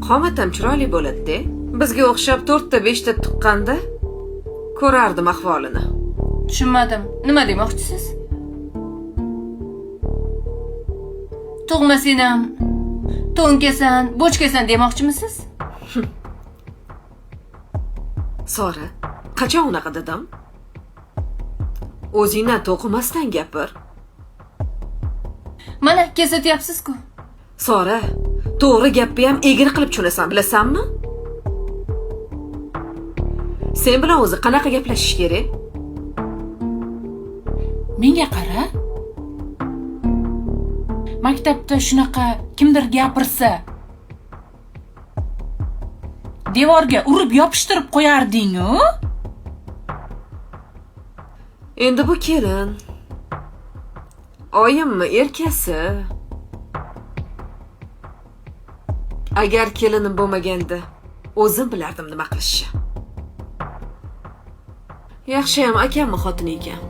Qomat ham chiroyli bo'ladi-da. Bizga o'xshab 4 ta 5 ta tuqqanda ko'rardim ahvolini. Tushunmadim. Nima demoqchisiz? Tug'ma sen ham to'nkasan, bochkasan demoqchimisiz? Sora, qachon unaqa dedim? O'zingdan to'qimasdan gapir. Mana kesatyapsiz-ku. Sora, to'g'ri gapni ham egri qilib tushunasan, bilasanmi? Sen bilan o'zi qanaqa gaplashish kerak? Menga qara. Maktabda shunaqa kimdir gapirsa, devorga urib yopishtirib qo'yarding-ku. Endi bu kelin. Oyimmi, erkasi? Agar kelinim bo'lmaganda, o'zim bilardim nima qilishni. Yaxshi ham akammi xotini ekan.